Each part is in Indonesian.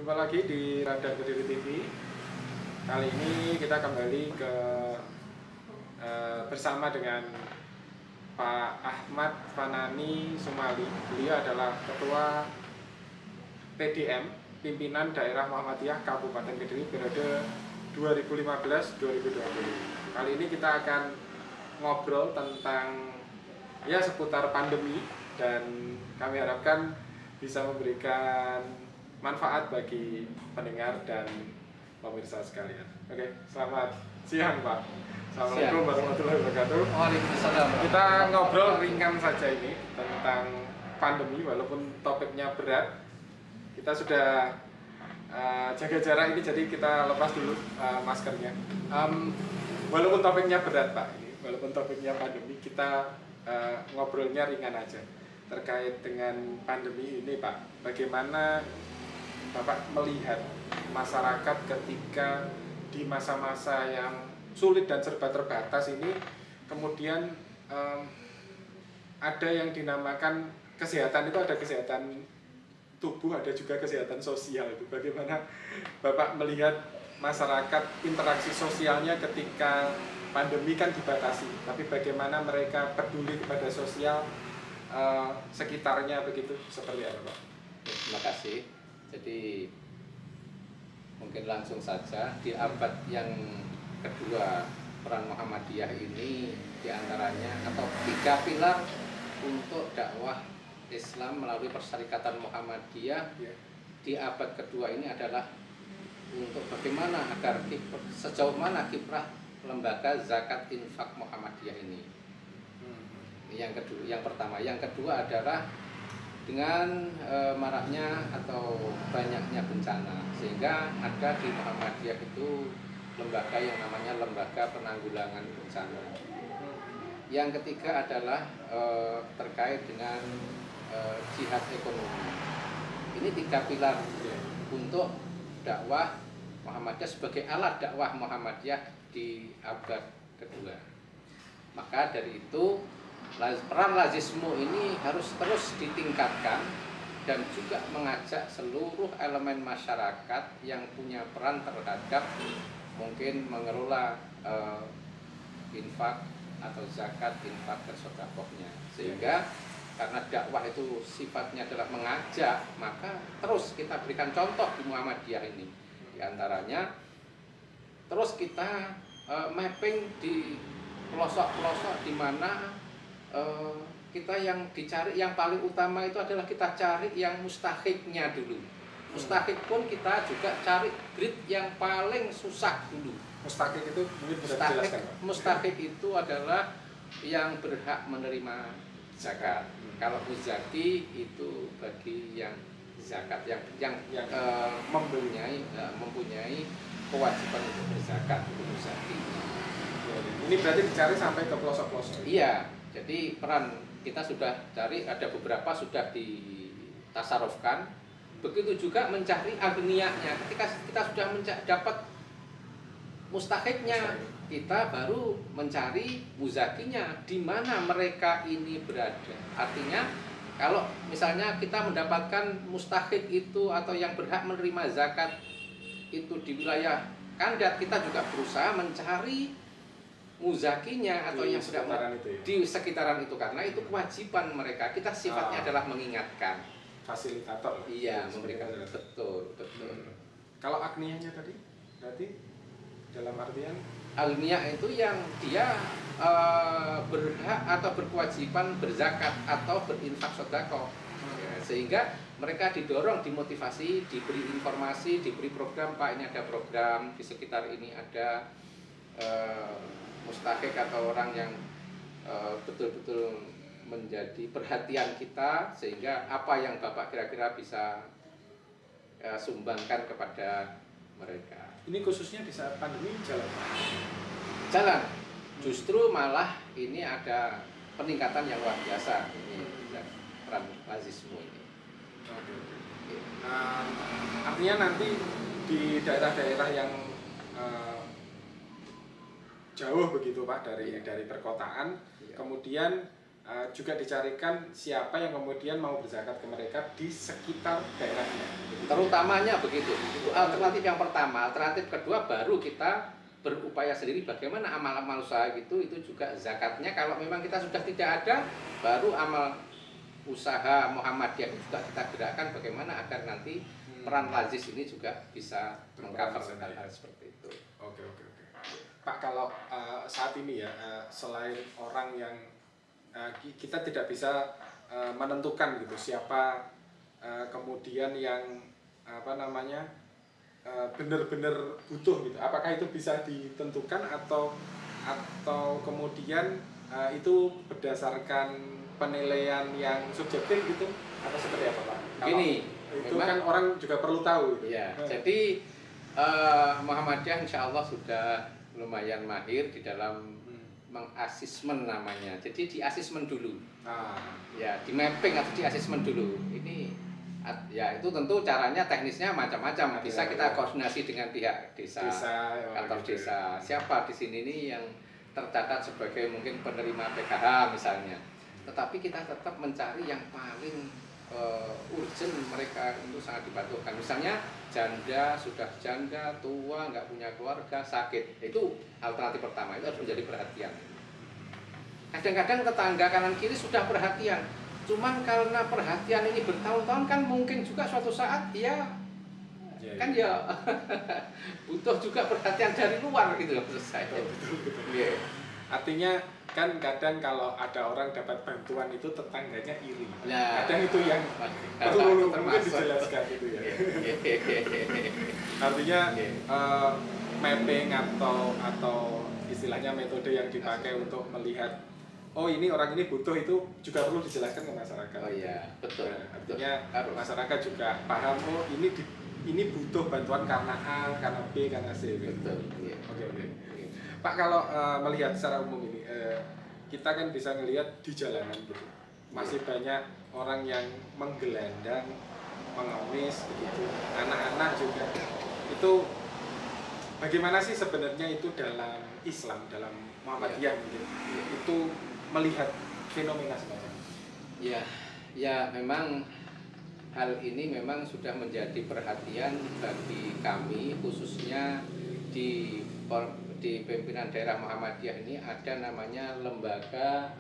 Jumpa lagi di Radar Kediri TV. Kali ini kita kembali ke bersama dengan Pak Ahmad Fanani Sumali. Beliau adalah Ketua PDM Pimpinan Daerah Muhammadiyah Kabupaten Kediri periode 2015-2020. Kali ini kita akan ngobrol tentang seputar pandemi, dan kami harapkan bisa memberikan manfaat bagi pendengar dan pemirsa sekalian. Oke, selamat siang Pak. Assalamualaikum warahmatullahi wabarakatuh. Waalaikumsalam. Kita ngobrol ringan saja ini tentang pandemi, walaupun topiknya berat. Kita sudah jaga jarak ini, jadi kita lepas dulu maskernya. Walaupun topiknya berat Pak, walaupun topiknya pandemi, kita ngobrolnya ringan aja terkait dengan pandemi ini Pak. Bagaimana Bapak melihat masyarakat ketika di masa-masa yang sulit dan serba terbatas ini, kemudian ada yang dinamakan kesehatan itu, ada kesehatan tubuh, ada juga kesehatan sosial itu. Bagaimana Bapak melihat masyarakat interaksi sosialnya ketika pandemi kan dibatasi, tapi bagaimana mereka peduli kepada sosial sekitarnya begitu, seperti apa Pak? Terima kasih. Jadi mungkin langsung saja, di abad yang kedua peran Muhammadiyah ini diantaranya atau 3 pilar untuk dakwah Islam melalui Persyarikatan Muhammadiyah di abad kedua ini adalah untuk bagaimana agar sejauh mana kiprah lembaga zakat infak Muhammadiyah ini. Yang pertama, yang kedua adalah dengan maraknya atau banyaknya bencana, sehingga ada di Muhammadiyah itu lembaga yang namanya Lembaga Penanggulangan Bencana. Yang ketiga adalah terkait dengan jihad ekonomi. Ini 3 pilar untuk dakwah Muhammadiyah sebagai alat dakwah Muhammadiyah di abad kedua. Maka dari itu peran lazismu ini harus terus ditingkatkan dan juga mengajak seluruh elemen masyarakat yang punya peran terhadap mungkin mengelola infak atau zakat, infak dan sedekahnya. Sehingga karena dakwah itu sifatnya adalah mengajak, maka terus kita berikan contoh di Muhammadiyah ini. Di antaranya terus kita mapping di pelosok-pelosok di mana kita yang dicari, yang paling utama itu adalah kita cari yang mustahiknya dulu. Mustahik pun kita juga cari grid yang paling susah dulu. Mustahik itu mungkin bisa dijelaskan Pak? Mustahik itu adalah yang berhak menerima zakat. Kalau muzaki itu bagi yang zakat, yang mempunyai kewajiban untuk berzakat, itu muzaki. Ini berarti dicari sampai ke pelosok-pelosok. Iya. Jadi peran kita sudah cari, ada beberapa sudah ditasarufkan. Begitu juga mencari agnianya. Ketika kita sudah dapat mustahiknya, kita baru mencari muzakinya, di mana mereka ini berada. Artinya kalau misalnya kita mendapatkan mustahik itu atau yang berhak menerima zakat itu di wilayah Kandat, kita juga berusaha mencari muzakinya atau yang sudah di sekitaran itu, karena itu kewajiban mereka. Kita sifatnya adalah mengingatkan, fasilitator. Iya, memberikan. Betul. Kalau agnianya tadi berarti dalam artian agnia itu yang dia berhak atau berkewajiban berzakat atau berinfak sedekah. Ya, sehingga mereka didorong, dimotivasi, diberi informasi, diberi program, Pak ini ada program di sekitar ini, ada mustahik atau orang yang betul-betul menjadi perhatian kita, sehingga apa yang Bapak kira-kira bisa sumbangkan kepada mereka. Ini khususnya di saat pandemi Jalan. Justru malah ini ada peningkatan yang luar biasa ini peran lazismu ini. Artinya nanti di daerah-daerah yang jauh begitu Pak dari perkotaan, kemudian juga dicarikan siapa yang kemudian mau berzakat ke mereka di sekitar daerahnya. Terutamanya begitu. Itu alternatif yang pertama. Alternatif kedua baru kita berupaya sendiri bagaimana amal-amal usaha gitu, itu juga zakatnya kalau memang kita sudah tidak ada, baru amal usaha Muhammadiyah juga kita gerakkan bagaimana agar nanti peran Lazis ini juga bisa mengcover hal-hal seperti itu. Oke. Pak, kalau saat ini ya, selain orang yang kita tidak bisa menentukan gitu siapa kemudian yang benar-benar butuh gitu. Apakah itu bisa ditentukan atau kemudian itu berdasarkan penilaian yang subjektif gitu atau seperti apa, Pak? Gini, itu memang, kan orang juga perlu tahu gitu. Ya, jadi Muhammadiyah insya Allah sudah lumayan mahir di dalam mengasesmen namanya. Jadi di asesmen dulu. Ya, di mapping atau di asesmen dulu. Ini ya itu tentu caranya teknisnya macam-macam. Bisa kita koordinasi dengan pihak desa, kantor desa. Siapa di sini nih yang tercatat sebagai mungkin penerima PKH misalnya. Tetapi kita tetap mencari yang paling urgent, mereka itu sangat dibutuhkan. Misalnya janda, sudah janda, tua, nggak punya keluarga, sakit. Itu alternatif pertama, itu harus menjadi perhatian. Kadang-kadang tetangga kanan kiri sudah perhatian. Cuman karena perhatian ini bertahun-tahun kan mungkin juga suatu saat dia kan ya butuh juga perhatian dari luar gitu loh saya. Betul. Artinya kan kadang kalau ada orang dapat bantuan itu tetangganya iri. Kadang itu yang perlu mungkin dijelaskan gitu ya. Artinya mapping atau istilahnya metode yang dipakai untuk melihat oh ini orang ini butuh itu juga perlu dijelaskan ke masyarakat. Oh iya, betul. Artinya masyarakat juga paham oh ini butuh bantuan karena A, karena B, karena C. Betul. Oke. Pak, kalau melihat secara umum ini kita kan bisa melihat di jalanan gitu. Masih banyak orang yang menggelandang, mengemis begitu. Anak-anak juga. Itu bagaimana sih sebenarnya itu dalam Islam, dalam Muhammadiyah mungkin. Itu melihat fenomena semacam ya memang hal ini memang sudah menjadi perhatian bagi kami khususnya di pimpinan daerah Muhammadiyah ini ada namanya lembaga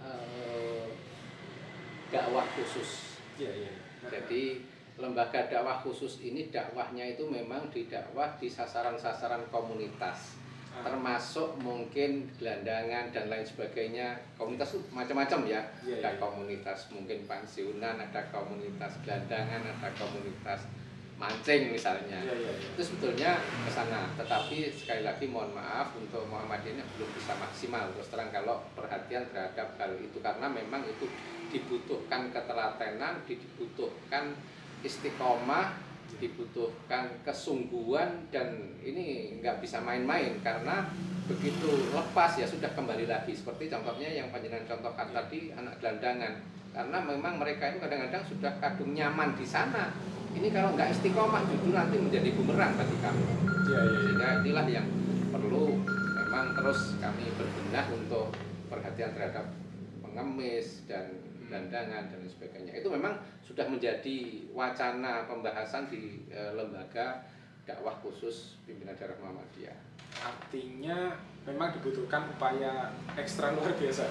dakwah khusus. Jadi lembaga dakwah khusus ini dakwahnya itu memang didakwah di sasaran-sasaran komunitas. Termasuk mungkin gelandangan dan lain sebagainya. Komunitas itu macam-macam ya. Ada komunitas mungkin pensiunan, ada komunitas gelandangan, ada komunitas mancing misalnya. Itu sebetulnya ke sana. Tetapi sekali lagi mohon maaf untuk Muhammadiyah belum bisa maksimal terus terang kalau perhatian terhadap hal itu karena memang itu dibutuhkan ketelatenan, dibutuhkan istiqomah, dibutuhkan kesungguhan dan ini nggak bisa main-main karena begitu lepas ya sudah kembali lagi seperti contohnya yang panjenengan contohkan tadi anak gelandangan karena memang mereka itu kadang-kadang sudah kadung nyaman di sana ini kalau nggak istiqomah justru nanti menjadi bumerang bagi kami sehingga inilah yang perlu memang terus kami berbenah untuk perhatian terhadap pengemis dan gelandangan dan sebagainya itu memang sudah menjadi wacana pembahasan di lembaga dakwah khusus pimpinan daerah Muhammadiyah. Artinya memang dibutuhkan upaya ekstra luar biasa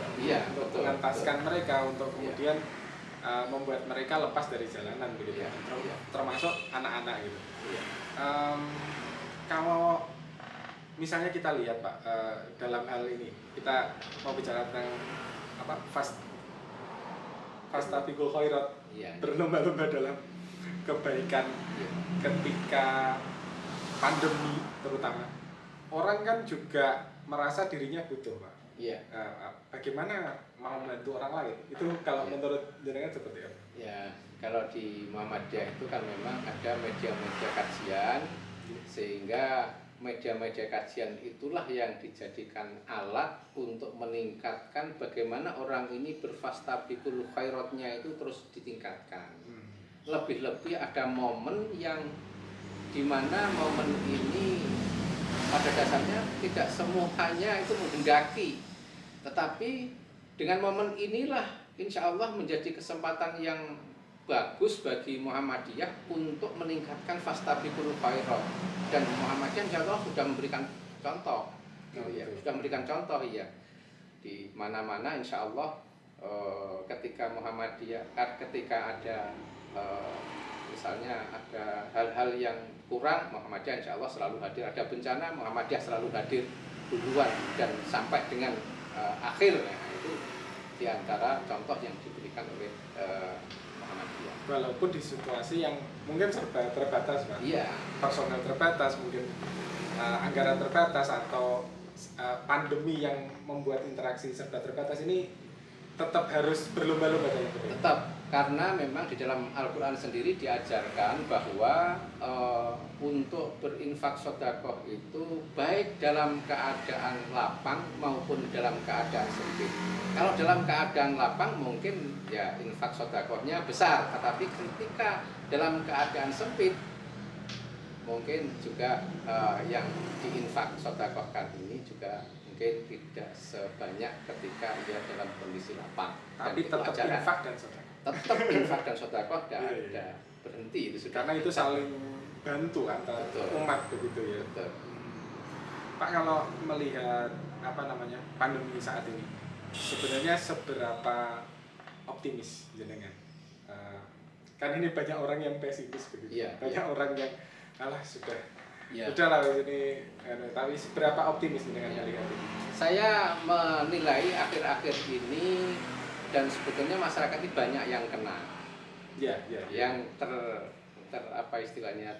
untuk mengentaskan mereka untuk kemudian membuat mereka lepas dari jalanan begitu termasuk anak-anak gitu. Kalau misalnya kita lihat Pak dalam hal ini kita mau bicara tentang fastabiqul khairat, berlomba-lomba dalam kebaikan ketika pandemi terutama. Orang kan juga merasa dirinya butuh, Pak. Bagaimana mau membantu orang lain? Itu kalau menurut jenengan seperti apa? Ya, kalau di Muhammadiyah itu kan memang ada media-media kajian sehingga media-media kajian itulah yang dijadikan alat untuk meningkatkan bagaimana orang ini berfastabiqul khairatnya itu terus ditingkatkan. Lebih-lebih ada momen yang dimana momen ini pada dasarnya tidak semuanya itu menghendaki, tetapi Dengan momen inilah insya Allah menjadi kesempatan yang bagus bagi Muhammadiyah untuk meningkatkan fastabiqul khairat, dan Muhammadiyah insya Allah sudah memberikan contoh, gitu ya, sudah memberikan contoh ya di mana-mana insya Allah. Ketika Muhammadiyah, ketika ada misalnya ada hal-hal yang kurang, Muhammadiyah insya Allah selalu hadir. Ada bencana, Muhammadiyah selalu hadir duluan dan sampai dengan akhir. Nah, itu diantara contoh yang diberikan oleh Muhammadiyah. Walaupun di situasi yang mungkin serba terbatas, Pak. Iya. Personel terbatas, mungkin anggaran terbatas, atau pandemi yang membuat interaksi serba terbatas, ini tetap harus berlomba-lomba dalam itu. Tetap, karena memang di dalam Al-Quran sendiri diajarkan bahwa untuk berinfak sedekah itu baik dalam keadaan lapang maupun dalam keadaan sempit. Kalau dalam keadaan lapang mungkin ya infak sedekahnya besar, tetapi ketika dalam keadaan sempit mungkin juga yang diinfak sedekahkan ini juga mungkin tidak sebanyak ketika dia dalam kondisi lapang. Tapi tetap infak dan sedekah. Tetap infak dan sedekah tidak ada berhenti itu sudah. Karena itu saling bantu antara umat begitu ya. Betul. Pak, kalau melihat pandemi saat ini, sebenarnya seberapa optimis jenengan? Kan ini banyak orang yang pesimis begitu. Iya, banyak orang yang sudah. Ya. Udahlah ini, tapi seberapa optimis dengan melihat ini? Saya menilai akhir-akhir ini dan sebetulnya masyarakat ini banyak yang kena. Ya. Yang apa istilahnya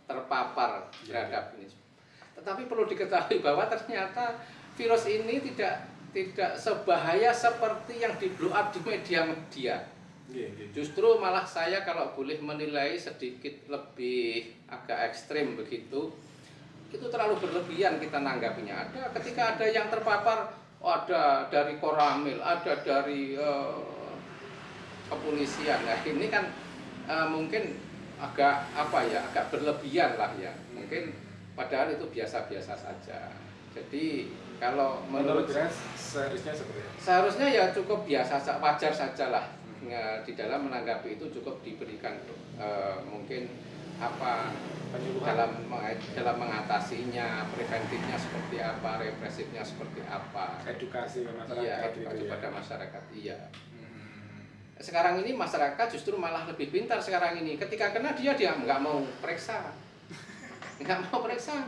terpapar terhadap ini. Tetapi perlu diketahui bahwa ternyata virus ini tidak sebahaya seperti yang di blow up di media-media. Justru malah saya kalau boleh menilai sedikit lebih agak ekstrim begitu, itu terlalu berlebihan kita nanggapinya. Ketika ada yang terpapar, ada dari Koramil, ada dari kepolisian. Nah ini kan mungkin agak agak berlebihan lah ya. Mungkin padahal itu biasa-biasa saja. Jadi kalau menurut saya seharusnya seperti itu. Seharusnya ya cukup biasa, wajar saja lah. Di dalam menanggapi itu cukup diberikan mungkin dalam mengatasinya, preventifnya seperti apa, represifnya seperti apa, edukasi ke masyarakat. Iya, edukasi pada masyarakat. Iya. Sekarang ini masyarakat justru malah lebih pintar sekarang ini. Ketika kena dia nggak mau periksa,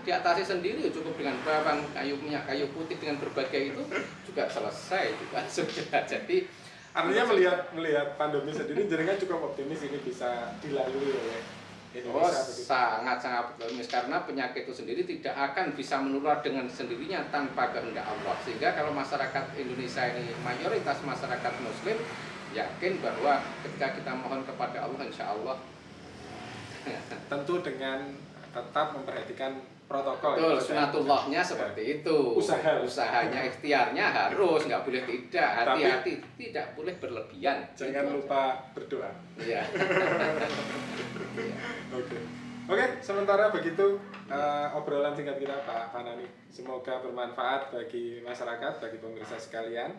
diatasi sendiri, cukup dengan bawang, minyak kayu putih dengan berbagai itu juga selesai juga sudah. Jadi artinya melihat pandemi sendiri, jenengan cukup optimis ini bisa dilalui oleh Indonesia. Sangat optimis, karena penyakit itu sendiri tidak akan bisa menular dengan sendirinya tanpa kehendak Allah. Sehingga kalau masyarakat Indonesia ini mayoritas masyarakat Muslim, yakin bahwa ketika kita mohon kepada Allah, insya Allah tentu dengan tetap memperhatikan protokol. Betul, sunatullahnya seperti itu. Usahanya, ikhtiarnya harus, nggak boleh tidak. Hati-hati, tidak boleh berlebihan. Jangan lupa berdoa. Iya. Oke, sementara begitu obrolan singkat kita Pak Fanani. Semoga bermanfaat bagi masyarakat, bagi pemirsa sekalian,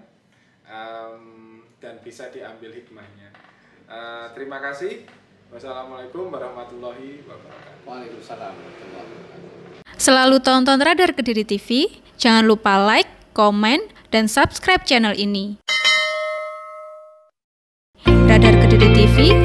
dan bisa diambil hikmahnya. Terima kasih. Wassalamualaikum warahmatullahi wabarakatuh. Waalaikumsalam warahmatullahi wabarakatuh. Selalu tonton Radar Kediri TV, jangan lupa like, komen, dan subscribe channel ini. Radar Kediri TV,